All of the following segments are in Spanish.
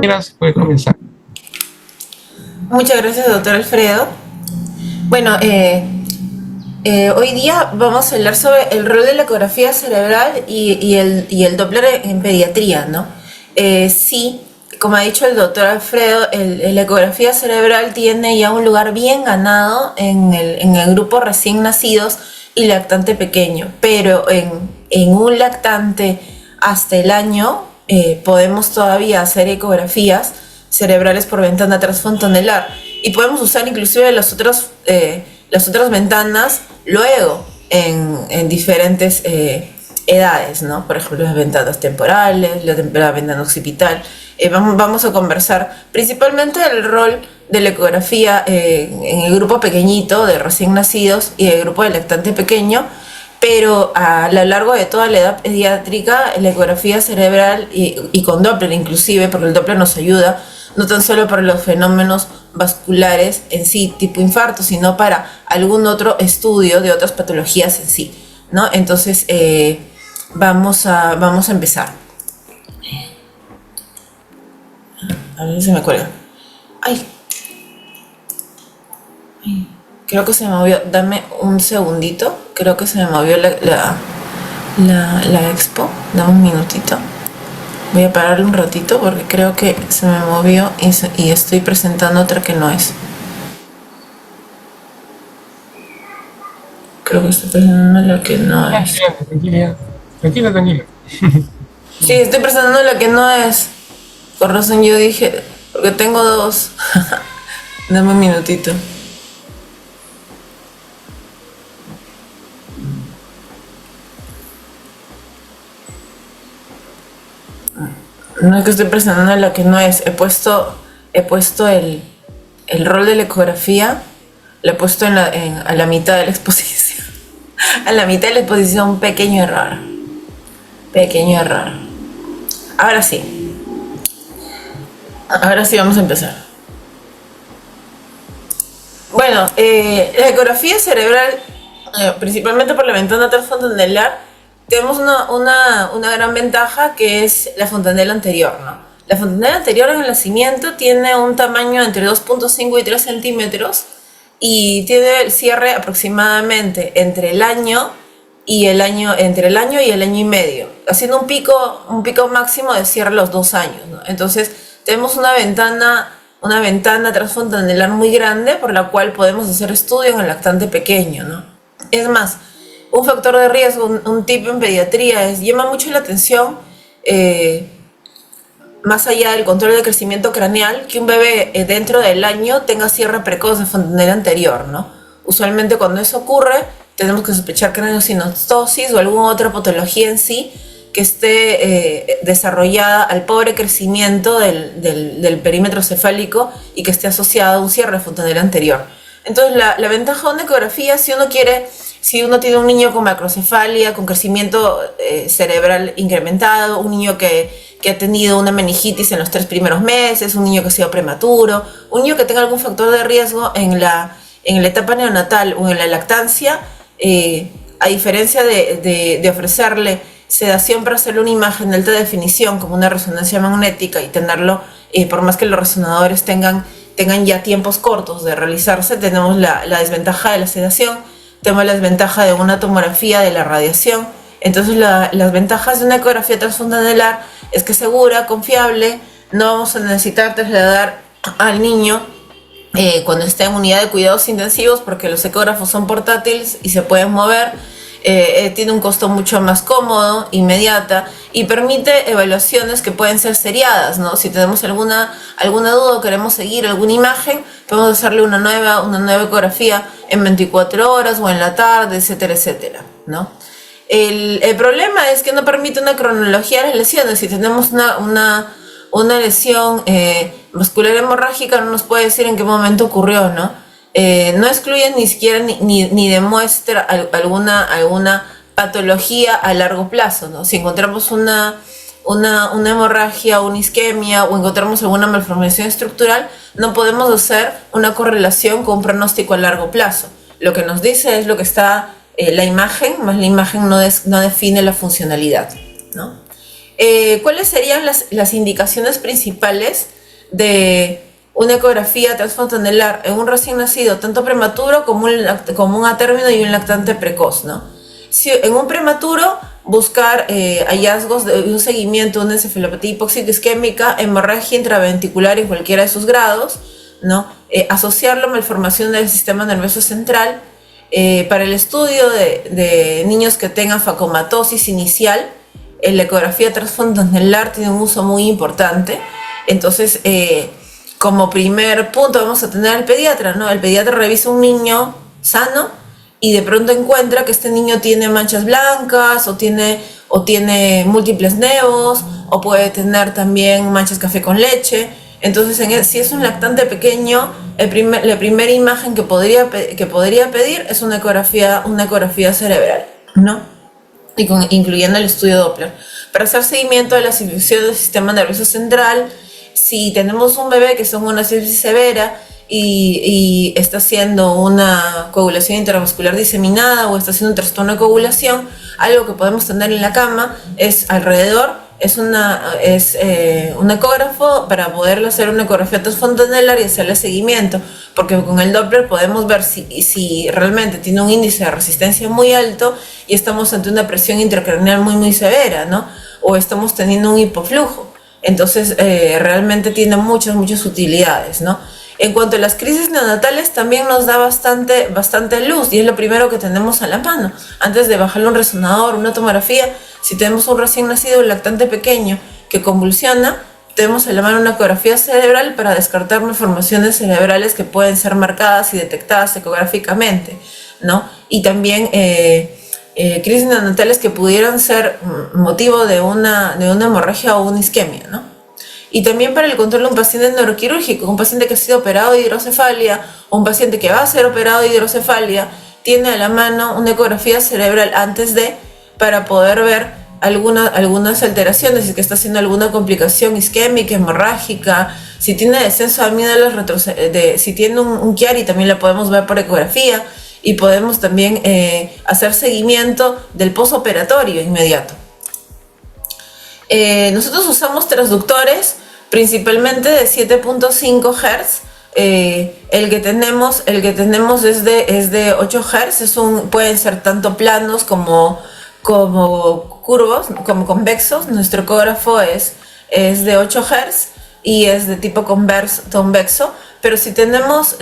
Mira, se puede comenzar. Muchas gracias, doctor Alfredo. Bueno, hoy día vamos a hablar sobre el rol de la ecografía cerebral y el Doppler en pediatría, ¿no? Sí, como ha dicho el doctor Alfredo, la ecografía cerebral tiene ya un lugar bien ganado en el grupo recién nacidos y lactante pequeño, pero en un lactante hasta el año podemos todavía hacer ecografías cerebrales por ventana transfontanelar y podemos usar inclusive las otras ventanas luego en diferentes edades, ¿no? Por ejemplo, las ventanas temporales, la ventana occipital. Vamos a conversar principalmente del rol de la ecografía en el grupo pequeñito de recién nacidos y el grupo de lactante pequeño, pero a lo largo de toda la edad pediátrica, la ecografía cerebral y con Doppler inclusive, porque el Doppler nos ayuda no tan solo para los fenómenos vasculares en sí, tipo infarto, sino para algún otro estudio de otras patologías en sí, ¿no? Entonces, vamos a empezar. A ver si se me cuelga. Ay, creo que se me movió. Dame un segundito. Creo que se me movió la expo. Dame un minutito. Voy a pararle un ratito porque creo que se me movió y estoy presentando otra que no es. Creo que estoy presentando la que no es. Tranquila, tranquila, tranquila. Sí, estoy presentando la que no es. Por razón yo dije, porque tengo dos. Dame un minutito. No es que estoy presentando la que no es. He puesto el rol de la ecografía. Lo he puesto a la mitad de la exposición. A la mitad de la exposición, pequeño error. Pequeño error. Ahora sí. Ahora sí vamos a empezar. Bueno, la ecografía cerebral, principalmente por la ventana transfontanelar, tenemos una gran ventaja que es la fontanela anterior, ¿no? La fontanela anterior en el nacimiento tiene un tamaño entre 2,5 y 3 centímetros y tiene el cierre aproximadamente entre el año entre el año y el año y medio, haciendo un pico máximo de cierre a los 2 años, ¿no? Entonces, tenemos una ventana transfontanelar muy grande por la cual podemos hacer estudio en el lactante pequeño, ¿no? Es más, un factor de riesgo, un tip en pediatría llama mucho la atención, más allá del control de crecimiento craneal, que un bebé dentro del año tenga cierre precoz de fontanela anterior, ¿no? Usualmente cuando eso ocurre, tenemos que sospechar craneosinostosis o alguna otra patología en sí que esté desarrollada al pobre crecimiento del perímetro cefálico y que esté asociada a un cierre de fontanela anterior. Entonces, la ventaja de una ecografía, si uno tiene un niño con macrocefalia, con crecimiento cerebral incrementado, un niño que ha tenido una meningitis en los 3 primeros meses, un niño que ha sido prematuro, un niño que tenga algún factor de riesgo en la etapa neonatal o en la lactancia, a diferencia de ofrecerle sedación para hacerle una imagen de alta definición como una resonancia magnética y tenerlo, por más que los resonadores tengan ya tiempos cortos de realizarse, tenemos la desventaja de la sedación, tenemos la desventaja de una tomografía de la radiación. Entonces las ventajas de una ecografía transfontanelar es que es segura, confiable, no vamos a necesitar trasladar al niño cuando esté en unidad de cuidados intensivos porque los ecógrafos son portátiles y se pueden mover. Tiene un costo mucho más cómodo, inmediata y permite evaluaciones que pueden ser seriadas, ¿no? Si tenemos alguna duda o queremos seguir alguna imagen, podemos hacerle una nueva ecografía en 24 horas o en la tarde, etcétera, etcétera, ¿no? El problema es que no permite una cronología de las lesiones. Si tenemos una lesión vascular hemorrágica, no nos puede decir en qué momento ocurrió, ¿no? No excluye ni siquiera ni demuestra alguna patología a largo plazo, ¿no? Si encontramos una hemorragia, una isquemia o encontramos alguna malformación estructural, no podemos hacer una correlación con un pronóstico a largo plazo. Lo que nos dice es lo que está la imagen, más la imagen no define la funcionalidad, ¿no? ¿Cuáles serían las indicaciones principales de una ecografía transfontanelar en un recién nacido, tanto prematuro como un a término y un lactante precoz, ¿no? Si, en un prematuro, buscar hallazgos de un seguimiento de una encefalopatía hipóxica isquémica, hemorragia intraventricular en cualquiera de sus grados, ¿no? Asociarlo a malformación del sistema nervioso central. Para el estudio de niños que tengan facomatosis inicial, la ecografía transfontanelar tiene un uso muy importante. Entonces, como primer punto vamos a tener al pediatra, ¿no? El pediatra revisa un niño sano y de pronto encuentra que este niño tiene manchas blancas o tiene múltiples nevos, o puede tener también manchas café con leche. Entonces, si es un lactante pequeño, la primera imagen que podría pedir es una ecografía cerebral, ¿no? Incluyendo el estudio Doppler, para hacer seguimiento de las infecciones del sistema nervioso central. Si tenemos un bebé que es una sepsis severa y está haciendo una coagulación intravascular diseminada o está haciendo un trastorno de coagulación, algo que podemos tener en la cama es un ecógrafo para poderle hacer una ecografía transfontanelar y hacerle seguimiento, porque con el Doppler podemos ver si realmente tiene un índice de resistencia muy alto y estamos ante una presión intracraneal muy severa, ¿no? O estamos teniendo un hipoflujo. Entonces, realmente tiene muchas utilidades, ¿no? En cuanto a las crisis neonatales, también nos da bastante luz, y es lo primero que tenemos a la mano. Antes de bajarle un resonador, una tomografía, si tenemos un recién nacido, un lactante pequeño que convulsiona, tenemos a la mano una ecografía cerebral para descartar malformaciones cerebrales que pueden ser marcadas y detectadas ecográficamente, ¿no? Y también crisis neonatales que pudieran ser motivo de una hemorragia o una isquemia, ¿no? Y también para el control de un paciente neuroquirúrgico, un paciente que ha sido operado de hidrocefalia o un paciente que va a ser operado de hidrocefalia, tiene a la mano una ecografía cerebral para poder ver algunas alteraciones, si es que está haciendo alguna complicación isquémica, hemorrágica, si tiene descenso de amígdalas, si tiene un Chiari, también la podemos ver por ecografía, y podemos también hacer seguimiento del posoperatorio inmediato. Nosotros usamos transductores principalmente de 7.5 Hz. El que tenemos es de 8 Hz. Pueden ser tanto planos como curvos, como convexos. Nuestro ecógrafo es de 8 Hz y es de tipo convexo. Pero si tenemos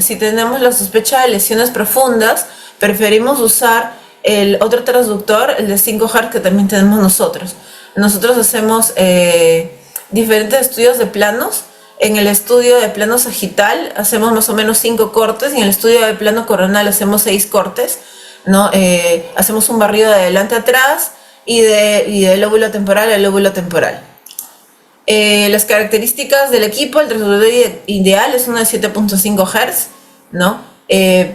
la sospecha de lesiones profundas, preferimos usar el otro transductor, el de 5 Hz, que también tenemos nosotros. Nosotros hacemos diferentes estudios de planos. En el estudio de plano sagital hacemos más o menos 5 cortes, y en el estudio de plano coronal hacemos 6 cortes, ¿no? Hacemos un barrido de adelante a atrás y de lóbulo temporal a lóbulo temporal. Las características del equipo: el transductor ideal es uno de 7.5 Hz, ¿no?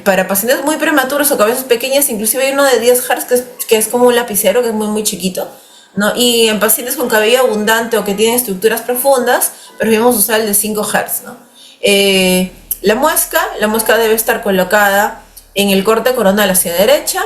Para pacientes muy prematuros o cabezas pequeñas, inclusive hay uno de 10 Hz que es como un lapicero, que es muy chiquito, ¿no? Y en pacientes con cabello abundante o que tienen estructuras profundas, preferimos usar el de 5 Hz, ¿no? La muesca debe estar colocada en el corte coronal hacia derecha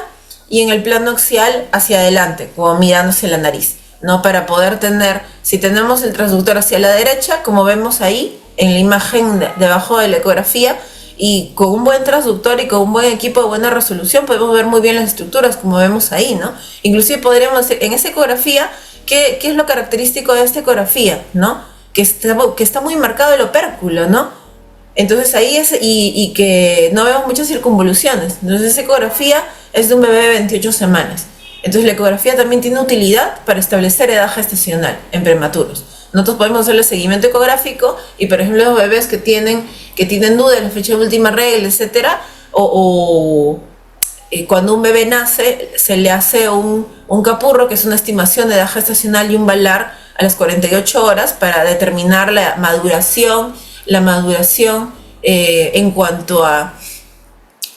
y en el plano axial hacia adelante, como mirando hacia la nariz, ¿no? Para poder tener, si tenemos el transductor hacia la derecha, como vemos ahí en la imagen debajo de la ecografía, y con un buen transductor y con un buen equipo de buena resolución podemos ver muy bien las estructuras, como vemos ahí, ¿no? Inclusive podríamos hacer en esa ecografía, ¿qué es lo característico de esta ecografía, ¿no? Que está muy marcado el opérculo, ¿no? Entonces ahí y que no vemos muchas circunvoluciones. Entonces esa ecografía es de un bebé de 28 semanas. Entonces la ecografía también tiene utilidad para establecer edad gestacional en prematuros. Nosotros podemos hacerle seguimiento ecográfico, y por ejemplo los bebés que tienen duda en la fecha de última regla, etcétera, cuando un bebé nace se le hace un capurro, que es una estimación de edad gestacional, y un balar a las 48 horas para determinar la maduración en cuanto a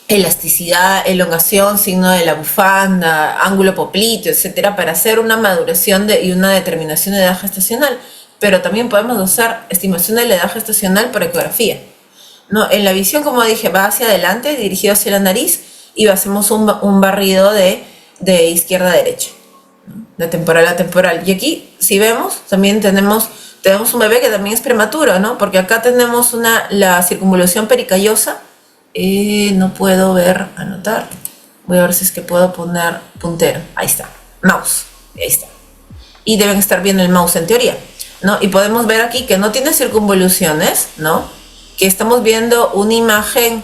elasticidad, elongación, signo de la bufanda, ángulo popliteo, etcétera, para hacer una maduración y una determinación de edad gestacional. Pero también podemos usar estimación de la edad gestacional por ecografía, ¿no? En la visión, como dije, va hacia adelante, dirigido hacia la nariz, y hacemos un barrido de izquierda a derecha, ¿no? de temporal a temporal. Y aquí, si vemos, también tenemos un bebé que también es prematuro, ¿no? Porque acá tenemos la circunvolución pericallosa. No puedo anotar. Voy a ver si es que puedo poner puntero. Ahí está, mouse, ahí está. Y deben estar viendo el mouse en teoría, ¿no? Y podemos ver aquí que no tiene circunvoluciones, ¿no? Que estamos viendo una imagen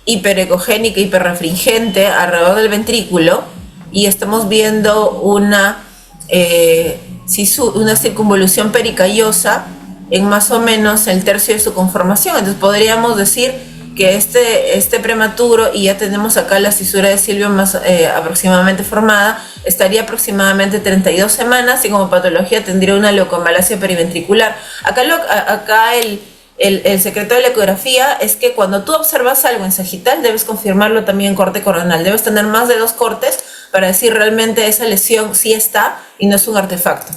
hiperecogénica, hiperrefringente alrededor del ventrículo, y estamos viendo una circunvolución pericallosa en más o menos el tercio de su conformación. Entonces podríamos decir que este prematuro, y ya tenemos acá la cisura de Silvio más aproximadamente formada, estaría aproximadamente 32 semanas y como patología tendría una leucomalacia periventricular. Acá el secreto de la ecografía es que cuando tú observas algo en sagital debes confirmarlo también en corte coronal. Debes tener más de 2 cortes para decir realmente esa lesión sí está y no es un artefacto.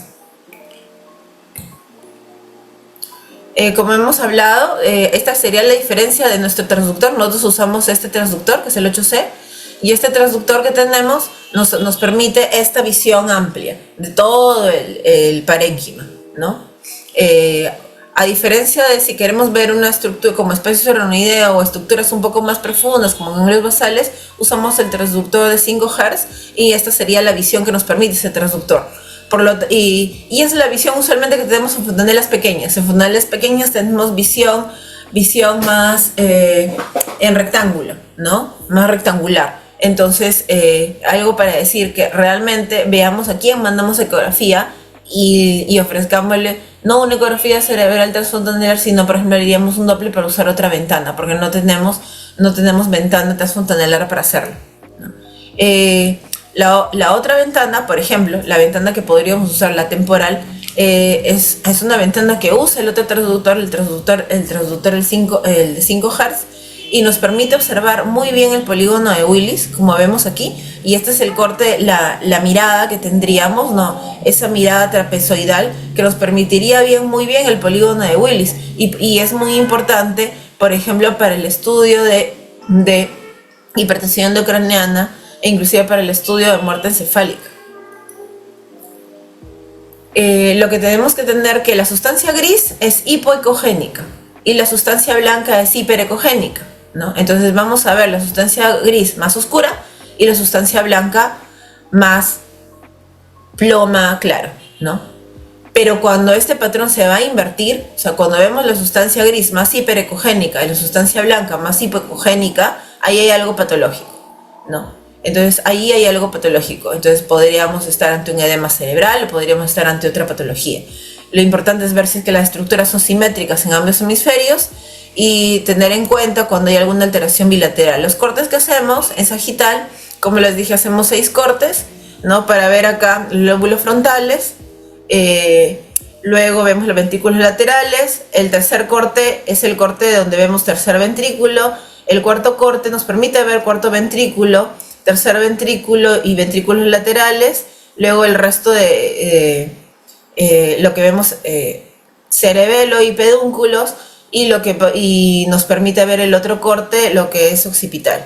Como hemos hablado, esta sería la diferencia de nuestro transductor. Nosotros usamos este transductor, que es el 8C, y este transductor que tenemos nos permite esta visión amplia de todo el parénquima, ¿no? A diferencia de si queremos ver una estructura como especie oranoidea o estructuras un poco más profundas como ganglios basales, usamos el transductor de 5 Hz y esta sería la visión que nos permite ese transductor. Y es la visión usualmente que tenemos en fontanelas pequeñas. En fontanelas pequeñas tenemos visión más en rectángulo, ¿no? Más rectangular. Entonces, algo para decir que realmente veamos a quién mandamos ecografía y ofrezcámosle no una ecografía cerebral transfontanelar, sino por ejemplo haríamos un Doppler para usar otra ventana, porque no tenemos ventana transfontanelar para hacerlo, ¿no? La otra ventana, por ejemplo, la ventana que podríamos usar, la temporal, es una ventana que usa el otro transductor, el de 5 Hz, y nos permite observar muy bien el polígono de Willis, como vemos aquí, y este es el corte, la mirada que tendríamos, ¿no? Esa mirada trapezoidal que nos permitiría muy bien el polígono de Willis, y es muy importante, por ejemplo, para el estudio de hipertensión endocraniana, e inclusive para el estudio de muerte encefálica. Lo que tenemos que tener que la sustancia gris es hipoecogénica y la sustancia blanca es hiperecogénica, ¿no? Entonces vamos a ver la sustancia gris más oscura y la sustancia blanca más ploma claro, ¿no? Pero cuando este patrón se va a invertir, o sea, cuando vemos la sustancia gris más hiperecogénica y la sustancia blanca más hipoecogénica, ahí hay algo patológico, ¿no? Entonces ahí hay algo patológico. Entonces podríamos estar ante un edema cerebral o podríamos estar ante otra patología. Lo importante es ver si es que las estructuras son simétricas en ambos hemisferios y tener en cuenta cuando hay alguna alteración bilateral. Los cortes que hacemos en sagital, como les dije, hacemos 6 cortes, ¿no? Para ver acá los lóbulos frontales. Luego vemos los ventrículos laterales. El tercer corte es el corte donde vemos tercer ventrículo. El cuarto corte nos permite ver cuarto ventrículo, tercer ventrículo y ventrículos laterales. Luego el resto de lo que vemos cerebelo y pedúnculos, y nos permite ver el otro corte, lo que es occipital.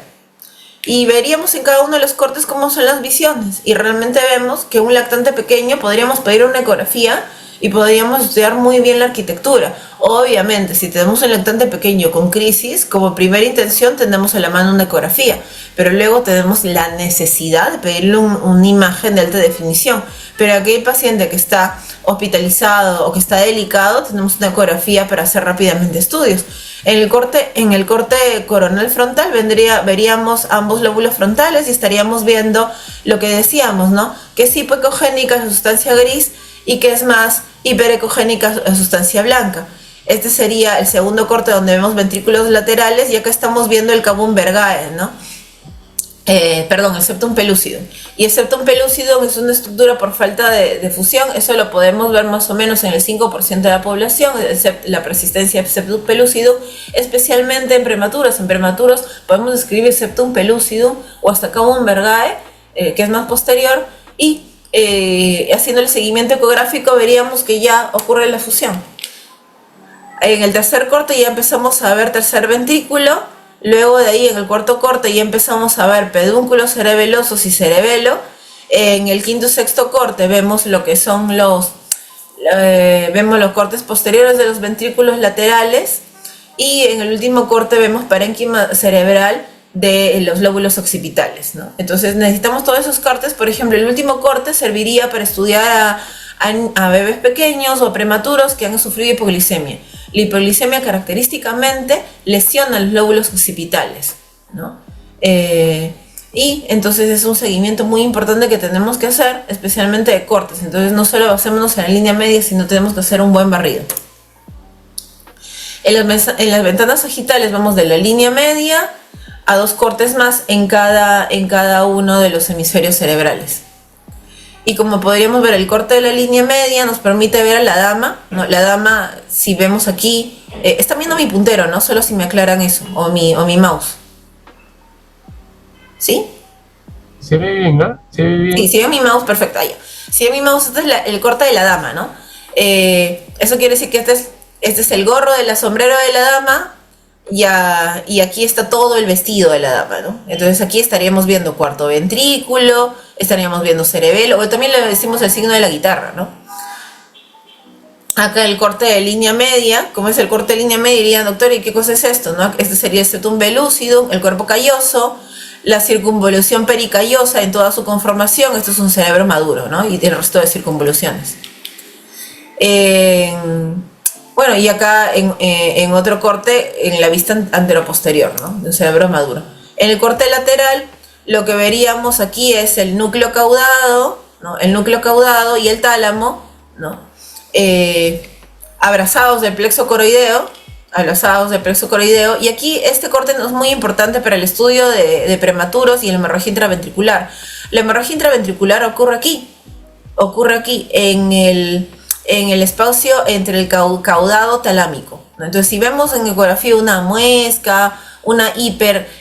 Y veríamos en cada uno de los cortes cómo son las visiones, y realmente vemos que un lactante pequeño podríamos pedir una ecografía y podríamos estudiar muy bien la arquitectura. Obviamente, si tenemos un lactante pequeño con crisis, como primera intención tenemos a la mano una ecografía, pero luego tenemos la necesidad de pedirle una imagen de alta definición. Pero aquel paciente que está hospitalizado o que está delicado, tenemos una ecografía para hacer rápidamente estudios. En el corte coronal frontal veríamos ambos lóbulos frontales y estaríamos viendo lo que decíamos, ¿no? Que es hipoecogénica la sustancia gris y que es más hiperecogénica la sustancia blanca. Este sería el segundo corte donde vemos ventrículos laterales, y acá estamos viendo el cavum vergae, ¿no? El septum pellucidum. Y el septum pellucidum es una estructura por falta de fusión. Eso lo podemos ver más o menos en el 5% de la población, la persistencia del septum pellucidum, especialmente en prematuros. En prematuros podemos describir septum pellucidum o hasta cavum vergae, que es más posterior, y haciendo el seguimiento ecográfico veríamos que ya ocurre la fusión. En el tercer corte ya empezamos a ver tercer ventrículo. Luego de ahí en el cuarto corte ya empezamos a ver pedúnculos cerebelosos y cerebelo. En el quinto y sexto corte vemos lo que son vemos los cortes posteriores de los ventrículos laterales, y en el último corte vemos parénquima cerebral de los lóbulos occipitales, ¿no? Entonces necesitamos todos esos cortes. Por ejemplo, el último corte serviría para estudiar a bebés pequeños o prematuros que han sufrido hipoglicemia. La hipoglicemia característicamente lesiona los lóbulos occipitales, ¿no? Y entonces es un seguimiento muy importante que tenemos que hacer, especialmente de cortes. Entonces no solo basémonos en la línea media, sino tenemos que hacer un buen barrido. En las ventanas sagitales vamos de la línea media a 2 cortes más en cada uno de los hemisferios cerebrales. Y como podríamos ver, el corte de la línea media nos permite ver a la dama, ¿no? La dama, si vemos aquí, está viendo mi puntero, ¿no? Solo si me aclaran eso, o mi mouse. ¿Sí? Se ve bien, ¿no? Se ve bien. Sí, si ve mi mouse, perfecto. Ah, ya. Si ve mi mouse, este es el corte de la dama, ¿no? Eso quiere decir que este es el gorro de la sombrero de la dama, y aquí está todo el vestido de la dama, ¿no? Entonces aquí estaríamos viendo cuarto ventrículo, estaríamos viendo cerebelo, o también le decimos el signo de la guitarra, ¿no? Acá el corte de línea media, como es el corte de línea media, dirían, doctor, ¿y qué cosa es esto, no? Este sería el septum pellucidum, el cuerpo calloso, la circunvolución pericallosa en toda su conformación. Esto es un cerebro maduro, ¿no? Y el resto de circunvoluciones. Bueno, y acá en otro corte, en la vista anteroposterior, ¿no? De un cerebro maduro. En el corte lateral, lo que veríamos aquí es el núcleo caudado, ¿no? El núcleo caudado y el tálamo, ¿no? Abrazados del plexo coroideo, y aquí este corte es muy importante para el estudio de prematuros y la hemorragia intraventricular. La hemorragia intraventricular ocurre aquí en el espacio entre el caudado talámico, ¿no? Entonces, si vemos en ecografía una muesca, una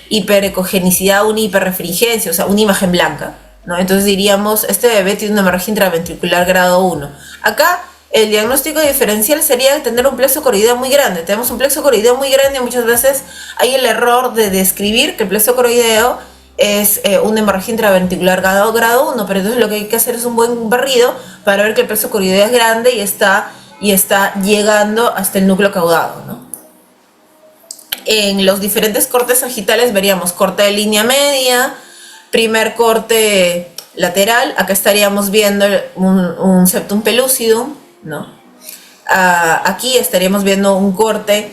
hiperecogenicidad, una hiperrefringencia, o sea, una imagen blanca, ¿no? Entonces diríamos, este bebé tiene una hemorragia intraventricular grado 1. Acá el diagnóstico diferencial sería tener un plexo coroideo muy grande. Tenemos un plexo coroideo muy grande y muchas veces hay el error de describir que el plexo coroideo es una hemorragia intraventricular grado 1, pero entonces lo que hay que hacer es un buen barrido para ver que el plexo coroideo es grande y está llegando hasta el núcleo caudado, ¿no? En los diferentes cortes sagitales veríamos corte de línea media, primer corte lateral, acá estaríamos viendo un septum pellucidum, ¿no? Aquí estaríamos viendo un corte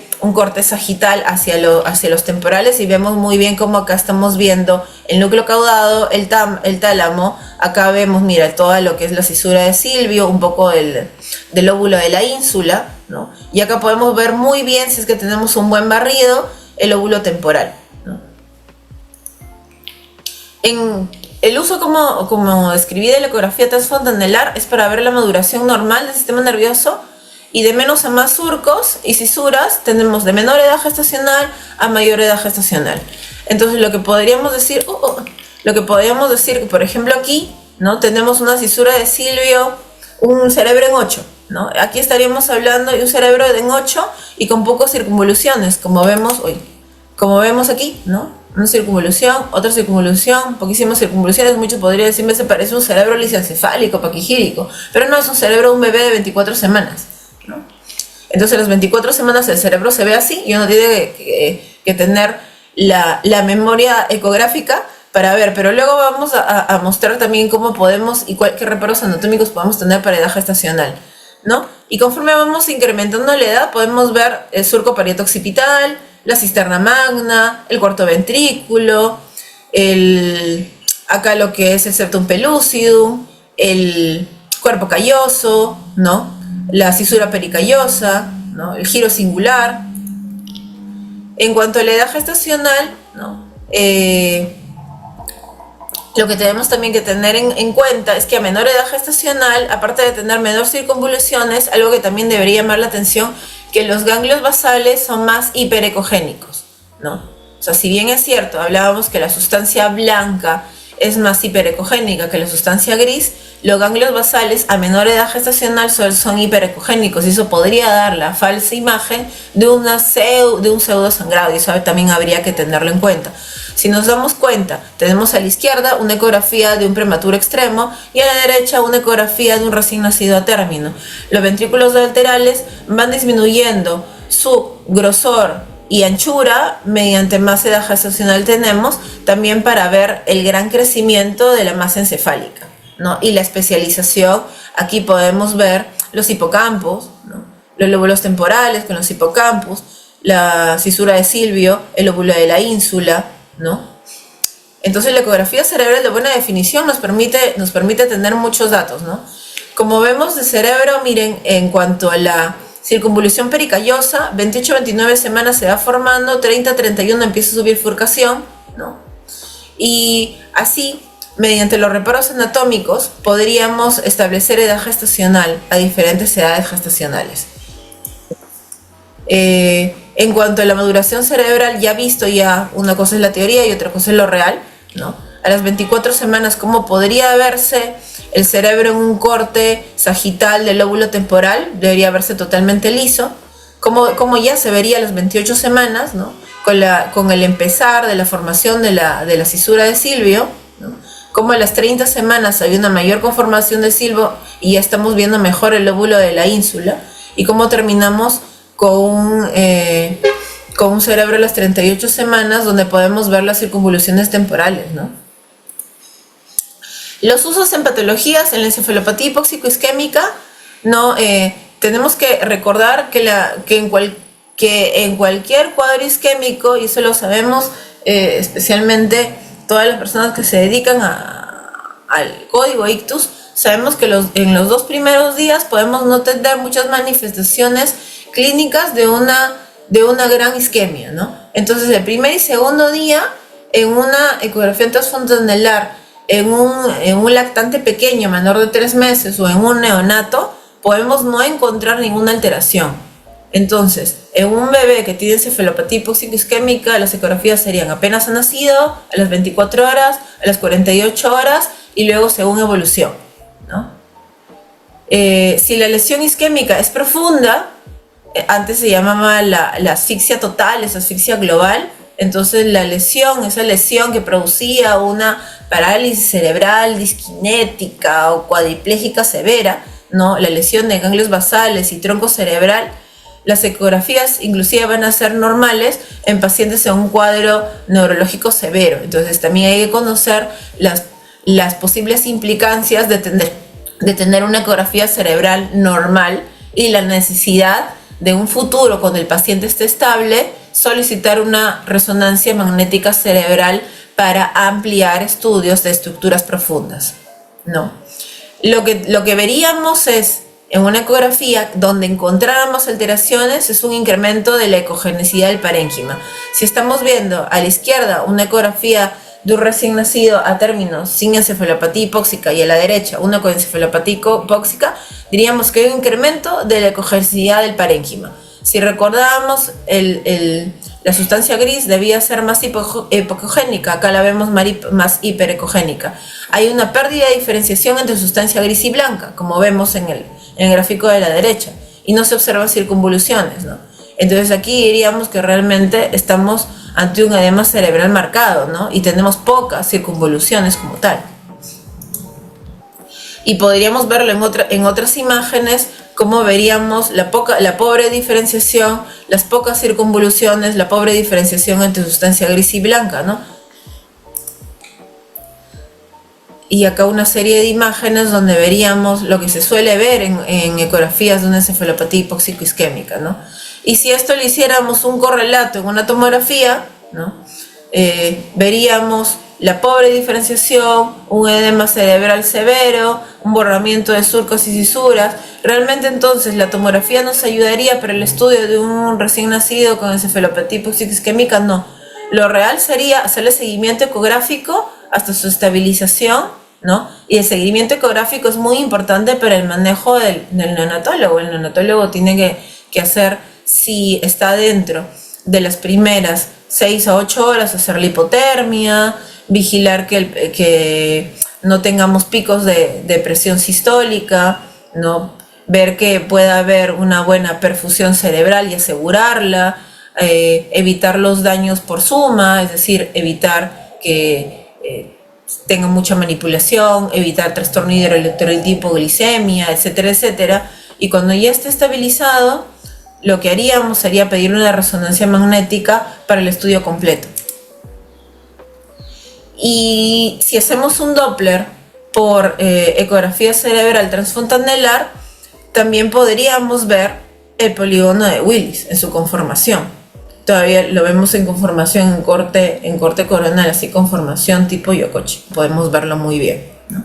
sagital hacia los temporales, y vemos muy bien cómo acá estamos viendo el núcleo caudado, el tálamo. Acá vemos, mira, toda lo que es la cisura de Silvio, un poco del lóbulo de la ínsula, ¿no? Y acá podemos ver muy bien, si es que tenemos un buen barrido, el lóbulo temporal, ¿no? El uso, como describí, de la ecografía transfontanelar es para ver la maduración normal del sistema nervioso, y de menos a más surcos y cisuras tenemos de menor edad gestacional a mayor edad gestacional. Entonces lo que podríamos decir, por ejemplo, aquí, ¿no? Tenemos una cisura de Silvio, un cerebro en 8, ¿no? Aquí estaríamos hablando de un cerebro en 8 y con pocas circunvoluciones, como vemos aquí, ¿no? Una circunvolución, otra circunvolución, poquísimas circunvoluciones. Muchos podrían decirme, se parece a un cerebro lisencefálico, paquigírico, pero no, es un cerebro de un bebé de 24 semanas, ¿no? Entonces, a las 24 semanas el cerebro se ve así, y uno tiene que tener la memoria ecográfica para ver, pero luego vamos a mostrar también cómo podemos y qué reparos anatómicos podemos tener para edad gestacional, ¿no? Y conforme vamos incrementando la edad, podemos ver el surco parieto-occipital, la cisterna magna, el cuarto ventrículo, acá lo que es el septum pellucidum, el cuerpo calloso, ¿no? La cisura pericallosa, ¿no? El giro singular. En cuanto a la edad gestacional, ¿no? Lo que tenemos también que tener en cuenta es que a menor edad gestacional, aparte de tener menor circunvoluciones, algo que también debería llamar la atención, que los ganglios basales son más hiperecogénicos, ¿no? O sea, si bien es cierto, hablábamos que la sustancia blanca es más hiperecogénica que la sustancia gris, los ganglios basales a menor edad gestacional son hiperecogénicos, y eso podría dar la falsa imagen de un pseudo sangrado, y eso también habría que tenerlo en cuenta. Si nos damos cuenta, tenemos a la izquierda una ecografía de un prematuro extremo y a la derecha una ecografía de un recién nacido a término. Los ventrículos laterales van disminuyendo su grosor y anchura mediante más edad gestacional tenemos, también para ver el gran crecimiento de la masa encefálica, ¿no? Y la especialización, aquí podemos ver los hipocampos, ¿no? Los lóbulos temporales con los hipocampos, la cisura de Silvio, el lóbulo de la ínsula, ¿no? Entonces la ecografía cerebral de buena definición nos permite tener muchos datos, ¿no? Como vemos de cerebro, miren, en cuanto a la circunvolución pericallosa, 28-29 semanas se va formando, 30-31 empieza a subir furcación, ¿no? Y así, mediante los reparos anatómicos, podríamos establecer edad gestacional a diferentes edades gestacionales. En cuanto a la maduración cerebral, ya una cosa es la teoría y otra cosa es lo real, ¿no? A las 24 semanas, ¿cómo podría verse el cerebro en un corte sagital del lóbulo temporal? Debería verse totalmente liso. ¿Cómo ya se vería a las 28 semanas, ¿no? Con el empezar de la formación de la cisura de Silvio, ¿no? Como a las 30 semanas hay una mayor conformación de Silvio y ya estamos viendo mejor el lóbulo de la ínsula, y cómo terminamos con un cerebro a las 38 semanas donde podemos ver las circunvoluciones temporales, ¿no? Los usos en patologías, en la encefalopatía hipóxico-isquémica, ¿no? Tenemos que recordar que en cualquier cuadro isquémico, y eso lo sabemos especialmente todas las personas que se dedican al código ictus, sabemos que en los 2 primeros días podemos no tener muchas manifestaciones clínicas de una gran isquemia, ¿no? Entonces el primer y segundo día, en una ecografía transfontanelar, en un lactante pequeño, menor de 3 meses, o en un neonato, podemos no encontrar ninguna alteración. Entonces, en un bebé que tiene encefalopatía hipóxico-isquémica, las ecografías serían apenas ha nacido, a las 24 horas, a las 48 horas, y luego según evolución, ¿no? Si la lesión isquémica es profunda, antes se llamaba la asfixia total, esa asfixia global. Entonces esa lesión que producía una parálisis cerebral disquinética o cuadriplégica severa, ¿no? La lesión de ganglios basales y tronco cerebral, las ecografías inclusive van a ser normales en pacientes en un cuadro neurológico severo. Entonces también hay que conocer las posibles implicancias de tener una ecografía cerebral normal y la necesidad de un futuro, cuando el paciente esté estable, solicitar una resonancia magnética cerebral para ampliar estudios de estructuras profundas, ¿no? Lo que veríamos es, en una ecografía donde encontráramos alteraciones, es un incremento de la ecogenicidad del parénquima. Si estamos viendo a la izquierda una ecografía de un recién nacido a término sin encefalopatía hipóxica y a la derecha una con encefalopatía hipóxica, diríamos que hay un incremento de la ecogenicidad del parénquima. Si recordábamos, la sustancia gris debía ser más hipocogénica, acá la vemos más hiperecogénica. Hay una pérdida de diferenciación entre sustancia gris y blanca, como vemos en el gráfico de la derecha, y no se observan circunvoluciones, ¿no? Entonces aquí diríamos que realmente estamos ante un edema cerebral marcado, ¿no? Y tenemos pocas circunvoluciones como tal. Y podríamos verlo en otras imágenes, como veríamos la pobre diferenciación, las pocas circunvoluciones, la pobre diferenciación entre sustancia gris y blanca, ¿no? Y acá una serie de imágenes donde veríamos lo que se suele ver en ecografías de una encefalopatía hipóxico-isquémica, ¿no? Y si esto le hiciéramos un correlato en una tomografía, ¿no? Veríamos la pobre diferenciación, un edema cerebral severo, un borramiento de surcos y cisuras. Realmente entonces la tomografía nos ayudaría para el estudio de un recién nacido con encefalopatía hipóxico-isquémica, no. Lo real sería hacerle seguimiento ecográfico hasta su estabilización, ¿no? Y el seguimiento ecográfico es muy importante para el manejo del neonatólogo. El neonatólogo tiene que hacer, si está dentro de las primeras 6 a 8 horas, hacer la hipotermia, vigilar que no tengamos picos de presión sistólica, ¿no? Ver que pueda haber una buena perfusión cerebral y asegurarla, evitar los daños por suma, es decir, evitar que tenga mucha manipulación, evitar trastorno hidroelectrolit, hipoglicemia, etcétera, etcétera. Y cuando ya esté estabilizado, lo que haríamos sería pedir una resonancia magnética para el estudio completo. Y si hacemos un Doppler por ecografía cerebral transfontanelar, también podríamos ver el polígono de Willis en su conformación. Todavía lo vemos en conformación en corte coronal, así conformación tipo Yokochi. Podemos verlo muy bien, ¿no?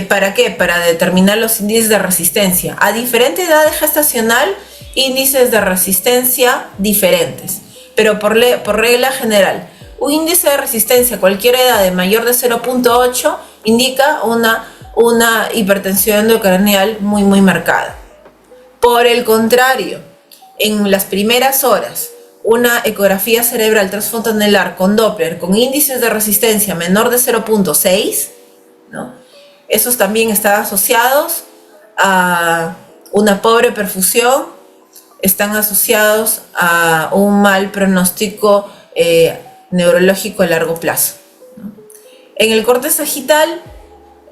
¿Para qué? Para determinar los índices de resistencia. A diferente edad gestacional, índices de resistencia diferentes. Pero por regla general, un índice de resistencia a cualquier edad de mayor de 0.8 indica una hipertensión endocraneal muy, muy marcada. Por el contrario, en las primeras horas, una ecografía cerebral transfontanelar con Doppler con índices de resistencia menor de 0.6, ¿no? Esos también están asociados a una pobre perfusión, están asociados a un mal pronóstico neurológico a largo plazo, ¿no? En el corte sagital,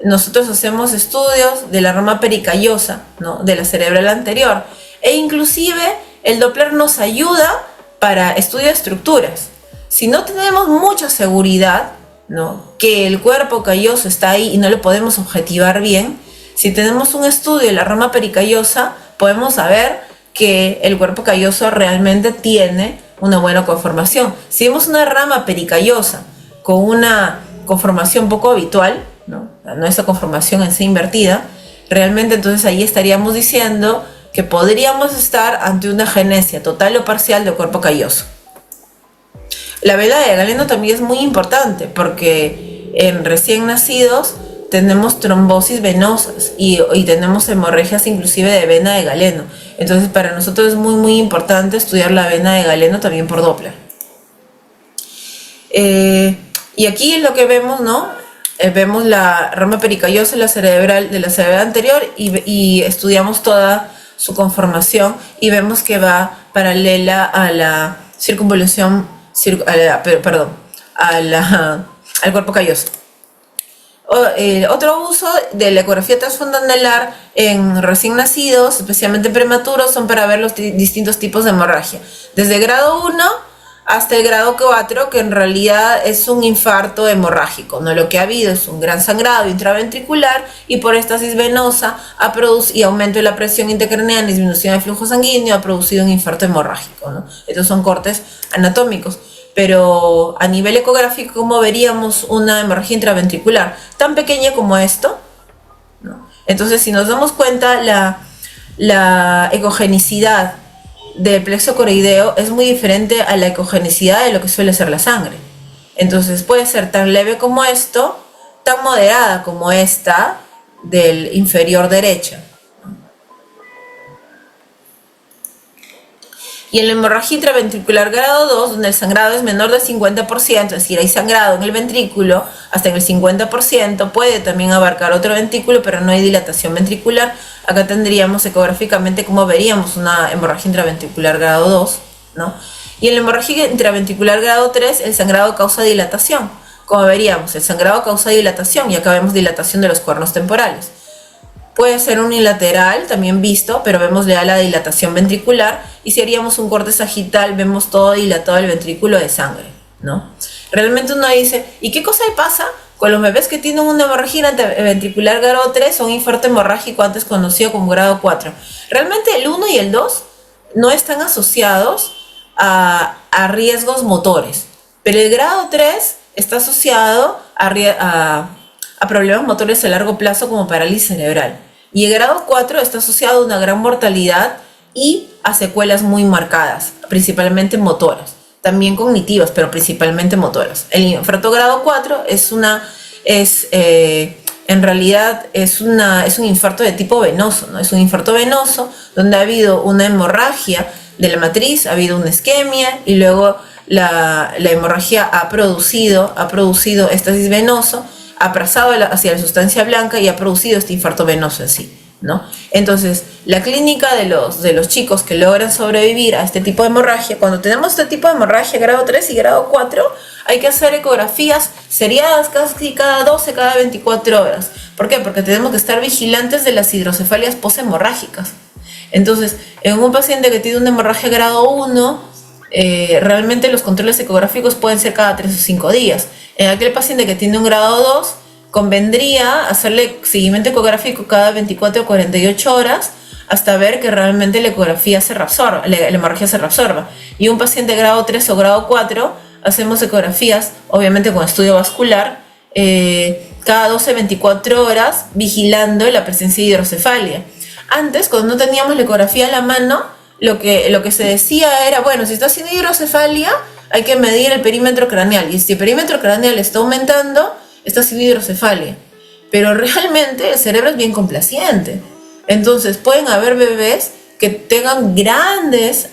nosotros hacemos estudios de la rama pericallosa, ¿no? De la cerebral anterior, e inclusive el Doppler nos ayuda para estudio de estructuras. Si no tenemos mucha seguridad, ¿no? Que el cuerpo calloso está ahí y no lo podemos objetivar bien, si tenemos un estudio de la rama pericallosa, podemos saber que el cuerpo calloso realmente tiene una buena conformación. Si vemos una rama pericallosa con una conformación poco habitual, ¿no? Esa conformación en sí invertida, realmente entonces ahí estaríamos diciendo que podríamos estar ante una agenesia total o parcial del cuerpo calloso. La vena de Galeno también es muy importante porque en recién nacidos tenemos trombosis venosas y tenemos hemorragias inclusive de vena de Galeno. Entonces para nosotros es muy, muy importante estudiar la vena de Galeno también por Doppler. Y aquí es lo que vemos, ¿no? Vemos la rama pericallosa de la cerebral anterior y estudiamos toda su conformación y vemos que va paralela a la circunvolución, al cuerpo calloso. Otro uso de la ecografía transfontanelar en recién nacidos, especialmente prematuros, son para ver los distintos tipos de hemorragia. Desde grado 1 hasta el grado 4, que en realidad es un infarto hemorrágico, ¿no? Lo que ha habido es un gran sangrado intraventricular y por estasis venosa y aumento de la presión intracraneal, disminución del flujo sanguíneo, ha producido un infarto hemorrágico, ¿no? Estos son cortes anatómicos. Pero a nivel ecográfico, ¿cómo veríamos una hemorragia intraventricular? Tan pequeña como esto, ¿no? Entonces, si nos damos cuenta, la ecogenicidad del plexo coroideo es muy diferente a la ecogenicidad de lo que suele ser la sangre. Entonces puede ser tan leve como esto, tan moderada como esta del inferior derecha. Y en la hemorragia intraventricular grado 2, donde el sangrado es menor del 50%, es decir, hay sangrado en el ventrículo hasta en el 50%, puede también abarcar otro ventrículo, pero no hay dilatación ventricular. Acá tendríamos ecográficamente cómo veríamos una hemorragia intraventricular grado 2, ¿no? Y en la hemorragia intraventricular grado 3, el sangrado causa dilatación. Como veríamos, el sangrado causa dilatación y acá vemos dilatación de los cuernos temporales. Puede ser unilateral, también visto, pero vemos ya la dilatación ventricular y si haríamos un corte sagital vemos todo dilatado el ventrículo de sangre, ¿no? Realmente uno dice, ¿y qué cosa pasa con los bebés que tienen una hemorragia ventricular grado 3 o un infarto hemorrágico antes conocido como grado 4? Realmente el 1 y el 2 no están asociados a riesgos motores, pero el grado 3 está asociado a problemas motores a largo plazo como parálisis cerebral. Y el grado 4 está asociado a una gran mortalidad y a secuelas muy marcadas, principalmente motoras, también cognitivas, pero principalmente motoras. El infarto grado 4 en realidad es un infarto de tipo venoso, ¿no? Es un infarto venoso donde ha habido una hemorragia de la matriz, ha habido una isquemia y luego la hemorragia ha producido estasis venoso, ha pasado hacia la sustancia blanca y ha producido este infarto venoso en sí, ¿no? Entonces, la clínica de los chicos que logran sobrevivir a este tipo de hemorragia, cuando tenemos este tipo de hemorragia grado 3 y grado 4, hay que hacer ecografías seriadas casi cada 12, cada 24 horas. ¿Por qué? Porque tenemos que estar vigilantes de las hidrocefalias poshemorrágicas. Entonces, en un paciente que tiene una hemorragia grado 1, realmente los controles ecográficos pueden ser cada 3 o 5 días. En aquel paciente que tiene un grado 2, convendría hacerle seguimiento ecográfico cada 24 o 48 horas hasta ver que realmente la ecografía se reabsorba, la hemorragia se reabsorba. Y un paciente grado 3 o grado 4, hacemos ecografías, obviamente con estudio vascular, cada 12-24 horas, vigilando la presencia de hidrocefalia. Antes, cuando no teníamos la ecografía a la mano, lo que se decía era, bueno, si está haciendo hidrocefalia, hay que medir el perímetro craneal. Y si el perímetro craneal está aumentando, está haciendo hidrocefalia. Pero realmente el cerebro es bien complaciente. Entonces, pueden haber bebés que tengan grandes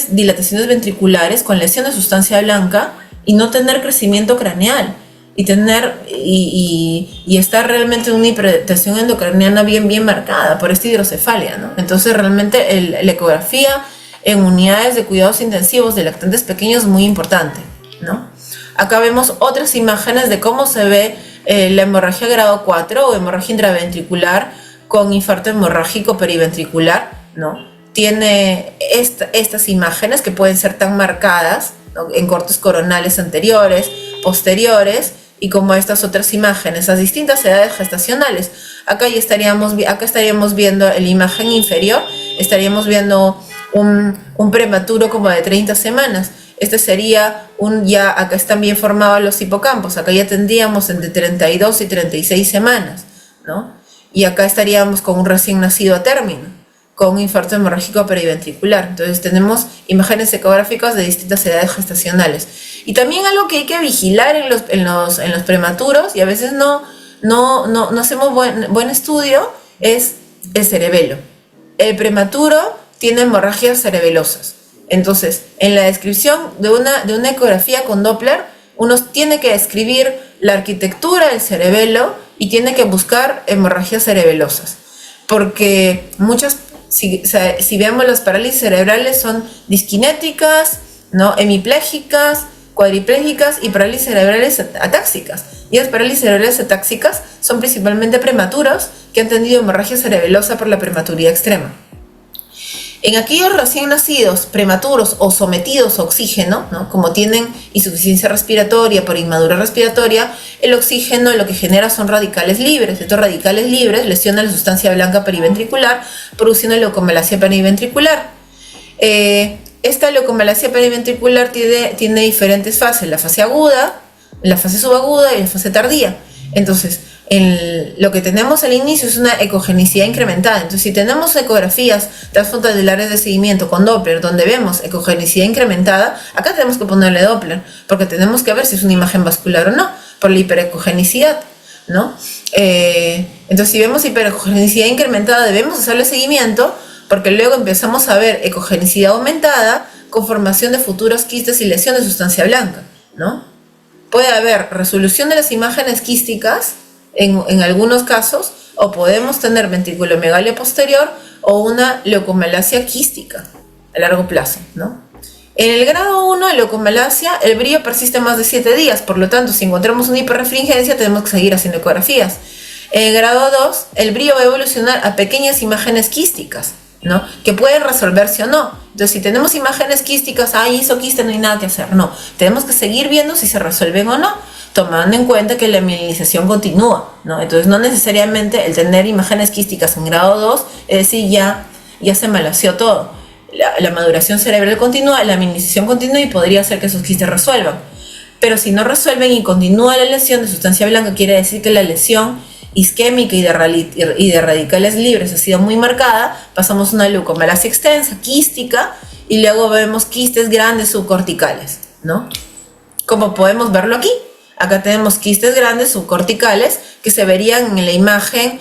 dilataciones ventriculares con lesión de sustancia blanca y no tener crecimiento craneal. Y estar realmente en una hipertensión endocraniana bien marcada por esta hidrocefalia, ¿no? Entonces realmente la ecografía en unidades de cuidados intensivos de lactantes pequeños es muy importante, ¿no? Acá vemos otras imágenes de cómo se ve la hemorragia grado 4 o hemorragia intraventricular con infarto hemorrágico periventricular, ¿no? Tiene estas imágenes que pueden ser tan marcadas, ¿no? En cortes coronales anteriores, posteriores, y como estas otras imágenes a distintas edades gestacionales. Acá estaríamos viendo la imagen inferior, estaríamos viendo un prematuro como de 30 semanas. Este sería acá están bien formados los hipocampos, acá ya tendríamos entre 32 y 36 semanas, ¿no? Y acá estaríamos con un recién nacido a término, con un infarto hemorrágico periventricular. Entonces tenemos imágenes ecográficas de distintas edades gestacionales. Y también algo que hay que vigilar en los prematuros, y a veces no hacemos buen estudio, es el cerebelo. El prematuro tiene hemorragias cerebelosas. Entonces, en la descripción de una ecografía con Doppler, uno tiene que describir la arquitectura del cerebelo y tiene que buscar hemorragias cerebelosas. Porque si vemos las parálisis cerebrales son disquinéticas, ¿no? Hemiplégicas, cuadriplégicas y parálisis cerebrales atáxicas. Y las parálisis cerebrales atáxicas son principalmente prematuros que han tenido hemorragia cerebelosa por la prematuridad extrema. En aquellos recién nacidos, prematuros o sometidos a oxígeno, ¿no? Como tienen insuficiencia respiratoria por inmadurez respiratoria, el oxígeno lo que genera son radicales libres. Estos radicales libres lesionan la sustancia blanca periventricular, produciendo leucomalacia periventricular. Esta leucomalacia periventricular tiene diferentes fases, la fase aguda, la fase subaguda y la fase tardía. Entonces, lo que tenemos al inicio es una ecogenicidad incrementada. Entonces, si tenemos ecografías transfrontalizares de seguimiento con Doppler, donde vemos ecogenicidad incrementada, acá tenemos que ponerle Doppler, porque tenemos que ver si es una imagen vascular o no, por la hiperecogenicidad, ¿no? Entonces, si vemos hiperecogenicidad incrementada, debemos hacerle seguimiento, porque luego empezamos a ver ecogenicidad aumentada con formación de futuros quistes y lesión de sustancia blanca, ¿no? Puede haber resolución de las imágenes quísticas en algunos casos, o podemos tener ventriculomegalia posterior o una leucomalacia quística a largo plazo, ¿no? En el grado 1 de leucomalacia, el brillo persiste más de 7 días, por lo tanto, si encontramos una hiperrefringencia, tenemos que seguir haciendo ecografías. En el grado 2, el brillo va a evolucionar a pequeñas imágenes quísticas, ¿no? Que pueden resolverse o no. Entonces, si tenemos imágenes quísticas, hizo quiste, no hay nada que hacer. No, tenemos que seguir viendo si se resuelven o no, tomando en cuenta que la mielinización continúa, ¿no? Entonces, no necesariamente el tener imágenes quísticas en grado 2 es decir, ya se malació todo. La maduración cerebral continúa, la mielinización continúa y podría ser que esos quistes resuelvan. Pero si no resuelven y continúa la lesión de sustancia blanca, quiere decir que la lesión isquémica y de radicales libres ha sido muy marcada. Pasamos una leucomalacia extensa, quística, y luego vemos quistes grandes subcorticales, ¿no? Como podemos verlo aquí. Acá tenemos quistes grandes subcorticales que se verían en la imagen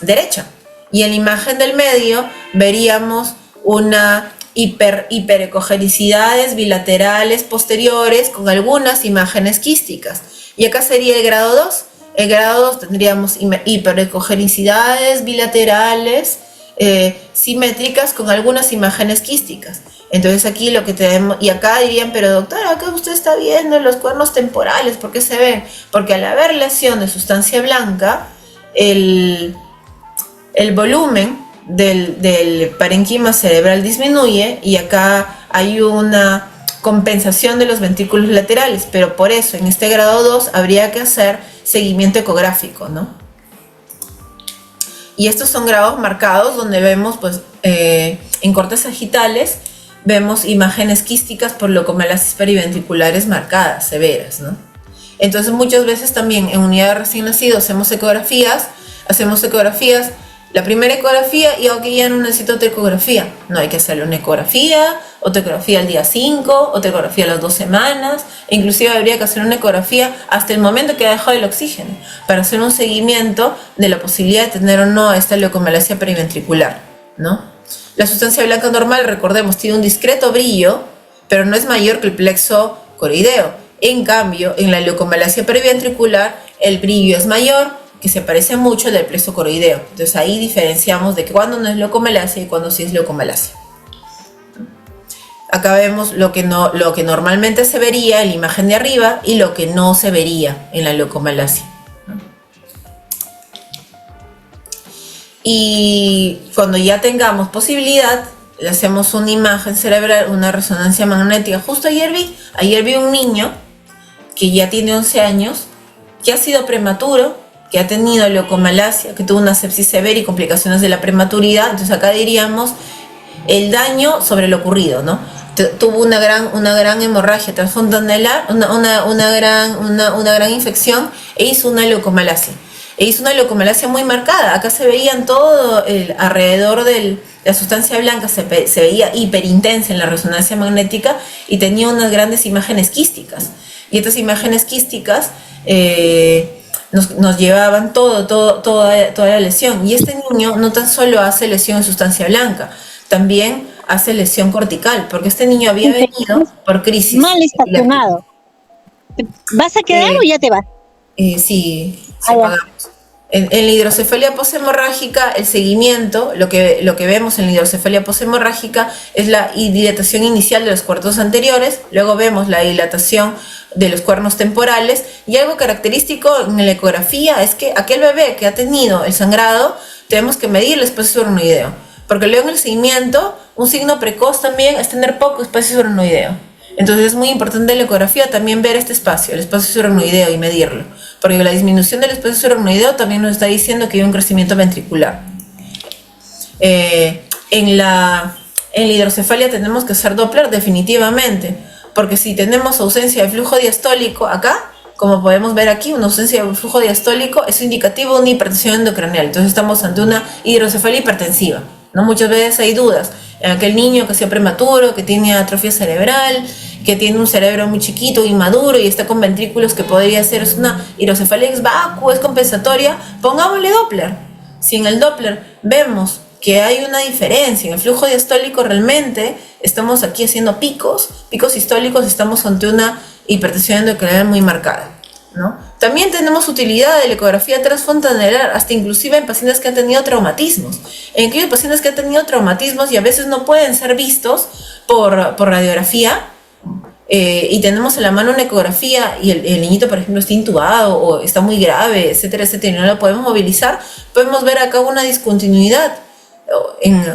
derecha. Y en la imagen del medio veríamos una hiperecogenicidades bilaterales posteriores con algunas imágenes quísticas. Y acá sería el grado 2. El grado 2 tendríamos hiperecogenicidades bilaterales simétricas con algunas imágenes quísticas. Entonces aquí lo que tenemos, y acá dirían, pero doctora, acá usted está viendo los cuernos temporales, ¿por qué se ven? Porque al haber lesión de sustancia blanca, el volumen del parenquima cerebral disminuye y acá hay una compensación de los ventrículos laterales, pero por eso en este grado 2 habría que hacer seguimiento ecográfico, ¿no? Y estos son grados marcados donde vemos, pues, en cortes sagitales, vemos imágenes quísticas por leucomalacias periventriculares marcadas, severas, ¿no? Entonces muchas veces también en unidad de recién nacido hacemos ecografías, la primera ecografía y aunque ya no necesito otra ecografía, no hay que hacerle una ecografía, otra ecografía al día 5, otra ecografía a las 2 semanas, e inclusive habría que hacer una ecografía hasta el momento que ha dejado el oxígeno, para hacer un seguimiento de la posibilidad de tener o no esta leucomalacia periventricular, ¿no? La sustancia blanca normal, recordemos, tiene un discreto brillo, pero no es mayor que el plexo coroideo. En cambio, en la leucomalacia periventricular, el brillo es mayor, que se parece mucho al del plexo coroideo. Entonces ahí diferenciamos de que cuando no es leucomalacia y cuando sí es leucomalacia. Acá vemos lo que normalmente se vería en la imagen de arriba y lo que no se vería en la leucomalacia. Y cuando ya tengamos posibilidad, le hacemos una imagen cerebral, una resonancia magnética. Justo ayer vi un niño que ya tiene 11 años, que ha sido prematuro, que ha tenido leucomalacia, que tuvo una sepsis severa y complicaciones de la prematuridad. Entonces acá diríamos el daño sobre lo ocurrido, ¿no? Tuvo una gran hemorragia transfontanelar, una gran infección e hizo una leucomalacia. E hizo una leucomalacia muy marcada. Acá se veían todo alrededor de la sustancia blanca, se veía hiperintensa en la resonancia magnética y tenía unas grandes imágenes quísticas. Y estas imágenes quísticas nos llevaban toda la lesión. Y este niño no tan solo hace lesión en sustancia blanca, también hace lesión cortical, porque este niño había venido por crisis. Mal estacionado. ¿Vas a quedar o ya te vas? Sí, apagamos. En la hidrocefalia poshemorrágica, el seguimiento, lo que vemos en la hidrocefalia poshemorrágica es la dilatación inicial de los cuernos anteriores, luego vemos la dilatación de los cuernos temporales, y algo característico en la ecografía es que aquel bebé que ha tenido el sangrado, tenemos que medir el espacio subarachnoideo, porque luego en el seguimiento, un signo precoz también es tener poco espacio subarachnoideo. Entonces es muy importante en la ecografía también ver este espacio, el espacio subarachnoideo, y medirlo, porque la disminución del espacio subarachnoideo también nos está diciendo que hay un crecimiento ventricular. En la hidrocefalia tenemos que hacer Doppler definitivamente, porque si tenemos ausencia de flujo diastólico acá, como podemos ver aquí, una ausencia de flujo diastólico es indicativo de una hipertensión endocranial. Entonces estamos ante una hidrocefalia hipertensiva, ¿no? Muchas veces hay dudas. En aquel niño que sea prematuro, que tiene atrofia cerebral, que tiene un cerebro muy chiquito, inmaduro y está con ventrículos que podría ser una hidrocefalia ex vacuo, es compensatoria, pongámosle Doppler. Si en el Doppler vemos que hay una diferencia en el flujo diastólico, realmente estamos aquí haciendo picos sistólicos, estamos ante una hipertensión endocrinal muy marcada, ¿no? También tenemos utilidad de la ecografía transfontanelar, hasta inclusive en pacientes que han tenido traumatismos. En aquellos pacientes que han tenido traumatismos y a veces no pueden ser vistos por radiografía, y tenemos en la mano una ecografía y el niñito, por ejemplo, está intubado o está muy grave, etcétera, etcétera, y no lo podemos movilizar, podemos ver acá una discontinuidad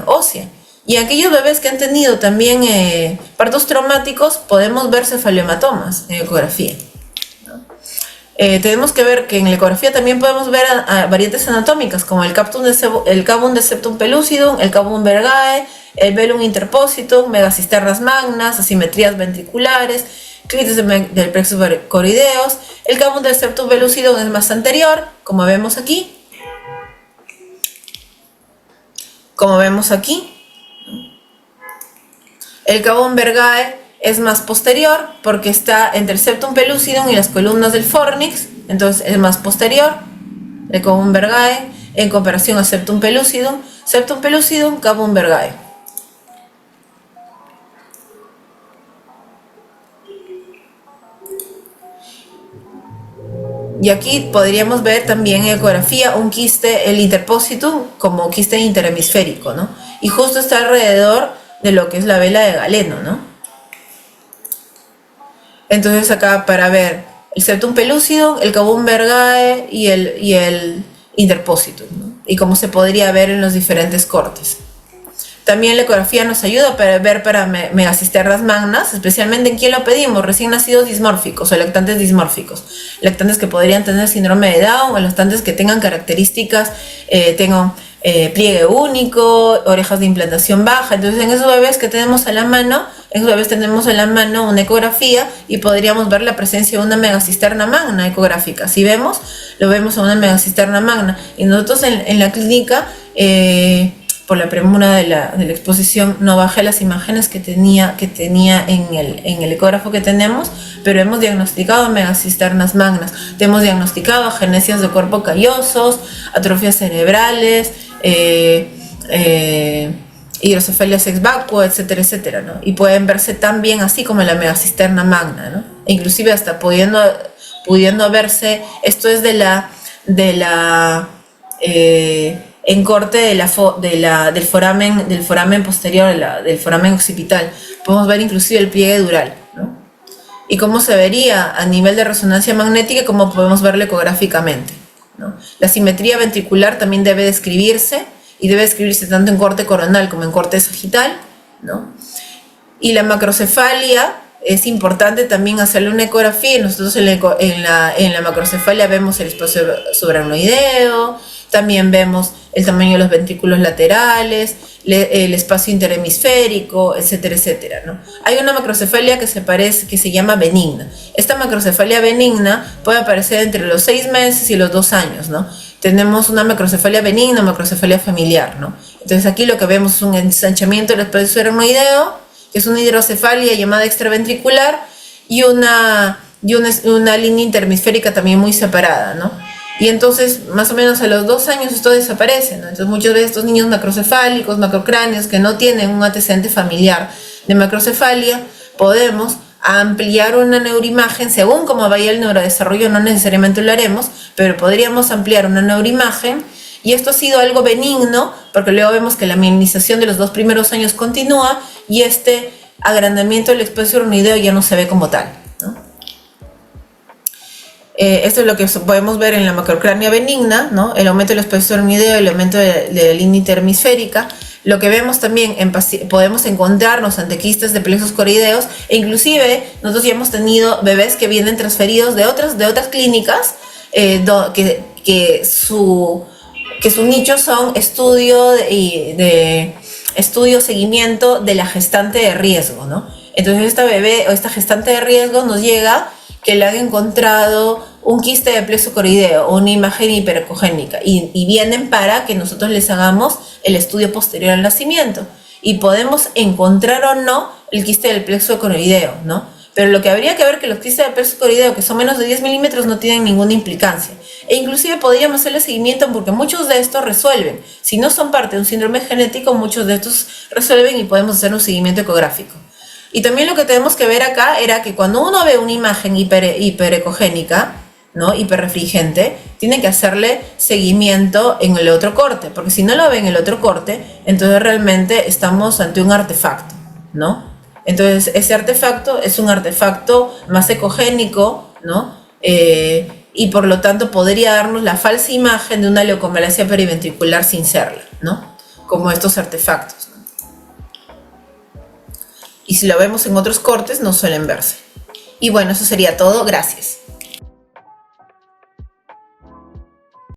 ósea. Y aquellos bebés que han tenido también partos traumáticos, podemos ver cefaliohematomas en ecografía, ¿no? Tenemos que ver que en la ecografía también podemos ver variantes anatómicas, como el cavum de septum pellucidum, el cavum vergae, el velum interpositum, megacisternas magnas, asimetrías ventriculares, clitis del plexo coroideos. El cavum del septum pellucidum es más anterior, como vemos aquí. El cavum vergae es más posterior porque está entre el septum pellucidum y las columnas del fornix, entonces es más posterior el cavum vergae en comparación a septum pellucidum, cavum vergae. Y aquí podríamos ver también en ecografía un quiste, el interpositum, como quiste interhemisférico, ¿no? Y justo está alrededor de lo que es la vela de Galeno, ¿no? Entonces acá para ver el septum pellucidum, el cabum vergae y el interpositum, ¿no? Y cómo se podría ver en los diferentes cortes. También la ecografía nos ayuda para ver para megacisternas magnas, especialmente en quién lo pedimos, recién nacidos dismórficos o lactantes dismórficos. Lactantes que podrían tener síndrome de Down o lactantes que tengan características, tengan pliegue único, orejas de implantación baja. Entonces en esos bebés que tenemos a la mano, una ecografía y podríamos ver la presencia de una megacisterna magna ecográfica. Si vemos, lo vemos a una megacisterna magna. Y nosotros en la clínica, por la premura de la exposición, no bajé las imágenes que tenía en el ecógrafo que tenemos, pero hemos diagnosticado megacisternas magnas, hemos diagnosticado agenesias de cuerpo callosos, atrofias cerebrales, hidrocefalia ex vacuo, etcétera, etcétera, ¿no? Y pueden verse tan bien así como la megacisterna magna, ¿no? E inclusive hasta pudiendo verse, esto es en corte del foramen posterior, del foramen occipital. Podemos ver inclusive el pliegue dural, ¿no? Y cómo se vería a nivel de resonancia magnética, como podemos verlo ecográficamente, ¿no? La simetría ventricular también debe describirse, y debe describirse tanto en corte coronal como en corte sagital, ¿no? Y la macrocefalia, es importante también hacerle una ecografía. Nosotros en la macrocefalia vemos el espacio subaracnoideo, también vemos el tamaño de los ventrículos laterales, el espacio interhemisférico, etcétera, etcétera, ¿no? Hay una macrocefalia que se llama benigna. Esta macrocefalia benigna puede aparecer entre los 6 meses y los 2 años, ¿no? Tenemos una macrocefalia benigna, macrocefalia familiar, ¿no? Entonces aquí lo que vemos es un ensanchamiento del espacio subaracnoideo, que es una hidrocefalia llamada extraventricular, y una línea interhemisférica también muy separada, ¿no? Y entonces, más o menos a los 2 años esto desaparece, ¿no? Entonces muchos de estos niños macrocefálicos, macrocráneos, que no tienen un antecedente familiar de macrocefalia, podemos ampliar una neuroimagen, según cómo vaya el neurodesarrollo, no necesariamente lo haremos, pero podríamos ampliar una neuroimagen, y esto ha sido algo benigno, porque luego vemos que la mielinización de los 2 primeros años continúa, y este agrandamiento del espacio subaracnoideo ya no se ve como tal, ¿no? Esto es lo que podemos ver en la macrocrania benigna, ¿no? El aumento del espacio subaracnoideo, el aumento de la línea interhemisférica. Lo que vemos también, podemos encontrarnos ante quistes de plexos coroideos, e inclusive nosotros ya hemos tenido bebés que vienen transferidos de otras clínicas, que su nicho son seguimiento de la gestante de riesgo, ¿no? Entonces esta bebé o esta gestante de riesgo nos llega que le han encontrado un quiste de plexo coroideo o una imagen hiperecogénica, y vienen para que nosotros les hagamos el estudio posterior al nacimiento, y podemos encontrar o no el quiste del plexo coroideo, ¿no? Pero lo que habría que ver que los quistes del plexo coroideo que son menos de 10 milímetros no tienen ninguna implicancia, e inclusive podríamos hacerle seguimiento porque muchos de estos resuelven. Si no son parte de un síndrome genético, muchos de estos resuelven y podemos hacer un seguimiento ecográfico. Y también lo que tenemos que ver acá era que cuando uno ve una imagen hiperecogénica, ¿no? Hiperrefringente, tiene que hacerle seguimiento en el otro corte, porque si no lo ve en el otro corte, entonces realmente estamos ante un artefacto, ¿no? Entonces ese artefacto es un artefacto más ecogénico, ¿no? Y por lo tanto podría darnos la falsa imagen de una leucomalacia periventricular sin serla, ¿no? Como estos artefactos, ¿no? Y si lo vemos en otros cortes, no suelen verse. Y bueno, eso sería todo. Gracias.